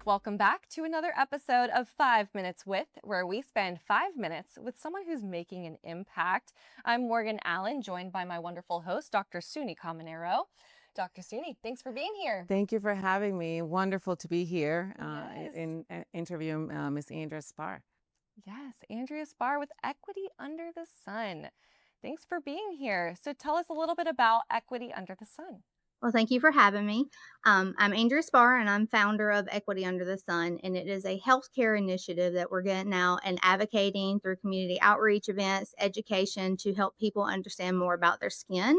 Welcome back to another episode of 5 Minutes With, where we spend 5 minutes with someone who's making an impact. I'm Morgan Allen, joined by my wonderful host, Dr. Suny Caminero. Dr. Suny, thanks for being here. Thank you for having me. Wonderful to be here Yes. in interviewing Miss Andrea Sparr. Yes, Andrea Sparr with Equity Under the Sun. Thanks for being here. So tell us a little bit about Equity Under the Sun. Well, thank you for having me. I'm Andrea Sparr, and I'm founder of Equity Under the Sun, and it is a healthcare initiative that we're getting out and advocating through community outreach events, education to help people understand more about their skin,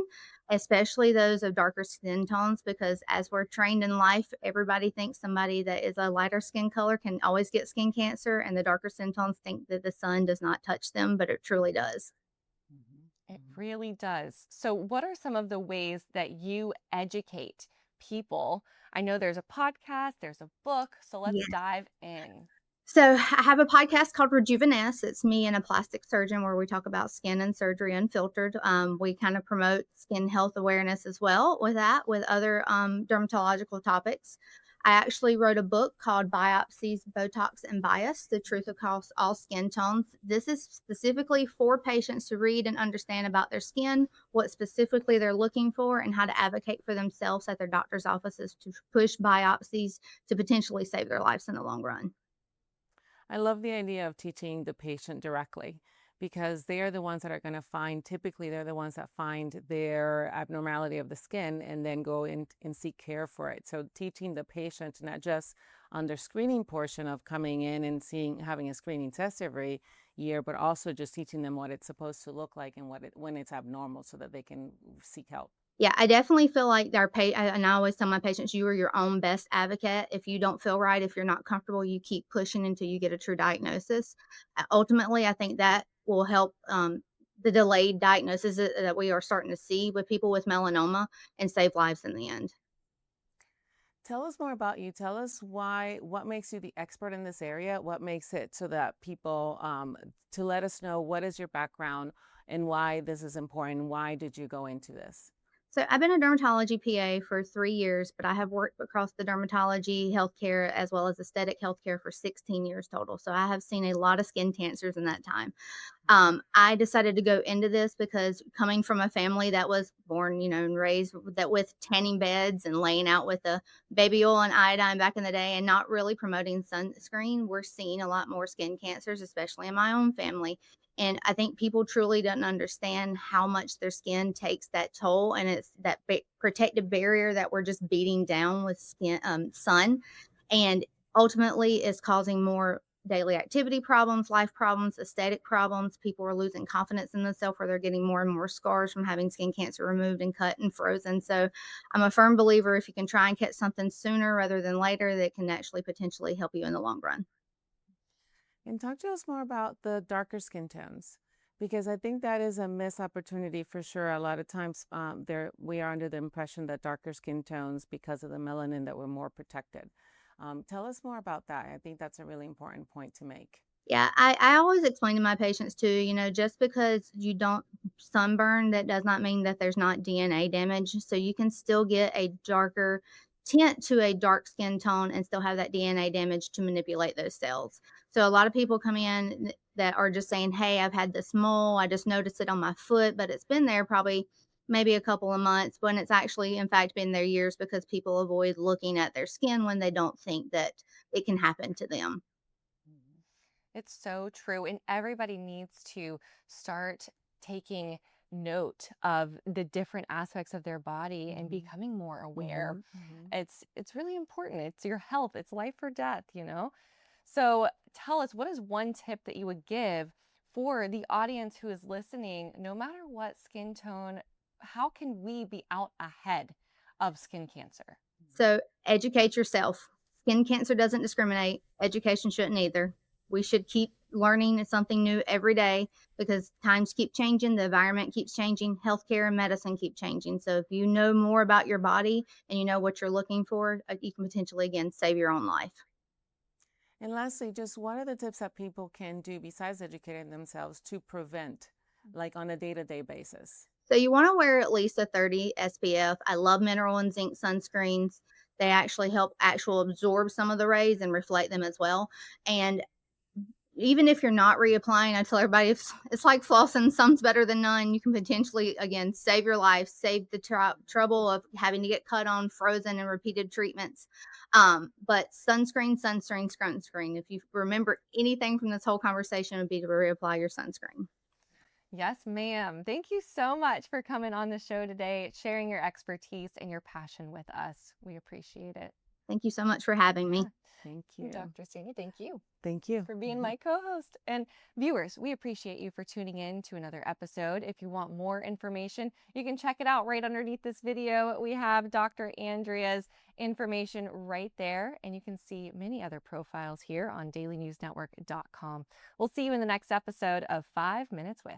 especially those of darker skin tones, because as we're trained in life, everybody thinks somebody that is a lighter skin color can always get skin cancer, and the darker skin tones think that the sun does not touch them, but it truly does. It really does. So, what are some of the ways that you educate people? I know there's a podcast, there's a book, so let's dive in. So I have a podcast called Rejuvenesce. It's me and a plastic surgeon where we talk about skin and surgery unfiltered. We kind of promote skin health awareness as well with that, with other dermatological topics. I actually wrote a book called Biopsies, Botox, and Bias, The Truth Across All Skin Tones. This is specifically for patients to read and understand about their skin, what specifically they're looking for, and how to advocate for themselves at their doctor's offices to push biopsies to potentially save their lives in the long run. I love the idea of teaching the patient directly because they are the ones that are going to find, typically, they're the ones that find their abnormality of the skin and then go in and seek care for it. So, teaching the patient, not just on their screening portion of coming in and having a screening test every year, but also just teaching them what it's supposed to look like and when it's abnormal so that they can seek help. Yeah, I definitely feel like and I always tell my patients, you are your own best advocate. If you don't feel right, if you're not comfortable, you keep pushing until you get a true diagnosis. Ultimately, I think that will help the delayed diagnosis that we are starting to see with people with melanoma and save lives in the end. Tell us more about you. Tell us what makes you the expert in this area? What makes it so that people, to let us know what is your background and why this is important? Why did you go into this? So I've been a dermatology PA for 3 years, but I have worked across the dermatology, healthcare, as well as aesthetic healthcare for 16 years total. So I have seen a lot of skin cancers in that time. I decided to go into this because coming from a family that was born, and raised with tanning beds and laying out with the baby oil and iodine back in the day and not really promoting sunscreen, we're seeing a lot more skin cancers, especially in my own family. And I think people truly don't understand how much their skin takes that toll. And it's that protective barrier that we're just beating down with sun. And ultimately is causing more daily activity problems, life problems, aesthetic problems. People are losing confidence in themselves where they're getting more and more scars from having skin cancer removed and cut and frozen. So I'm a firm believer if you can try and catch something sooner rather than later, that can actually potentially help you in the long run. And talk to us more about the darker skin tones, because I think that is a missed opportunity for sure. A lot of times we are under the impression that darker skin tones, because of the melanin, that we're more protected. Tell us more about that. I think that's a really important point to make. Yeah, I always explain to my patients too, just because you don't sunburn, that does not mean that there's not DNA damage. So you can still get a darker tint to a dark skin tone and still have that DNA damage to manipulate those cells. So a lot of people come in that are just saying, hey, I've had this mole. I just noticed it on my foot, but it's been there probably maybe a couple of months when it's actually, in fact, been there years because people avoid looking at their skin when they don't think that it can happen to them. It's so true. And everybody needs to start taking note of the different aspects of their body and becoming more aware. It's really important. It's your health. It's life or death. So tell us, what is one tip that you would give for the audience who is listening, no matter what skin tone? How can we be out ahead of skin cancer? So educate yourself. Skin cancer doesn't discriminate. Education shouldn't either. We should keep learning something new every day because times keep changing, the environment keeps changing, healthcare and medicine keep changing. So if you know more about your body and you know what you're looking for, you can potentially, again, save your own life. And lastly, just what are the tips that people can do besides educating themselves to prevent, like on a day-to-day basis? So you want to wear at least a 30 SPF. I love mineral and zinc sunscreens. They actually help absorb some of the rays and reflect them as well. And even if you're not reapplying, I tell everybody it's like flossing, some's better than none. You can potentially, again, save your life, save the trouble of having to get cut on, frozen, and repeated treatments. But sunscreen, sunscreen, sunscreen. If you remember anything from this whole conversation, would be to reapply your sunscreen. Yes, ma'am. Thank you so much for coming on the show today, sharing your expertise and your passion with us. We appreciate it. Thank you so much for having me. Thank you. Dr. Suny, thank you. Thank you For being my co-host. And viewers, we appreciate you for tuning in to another episode. If you want more information, you can check it out right underneath this video. We have Dr. Andrea's information right there, and you can see many other profiles here on dailynewsnetwork.com. We'll see you in the next episode of 5 Minutes With.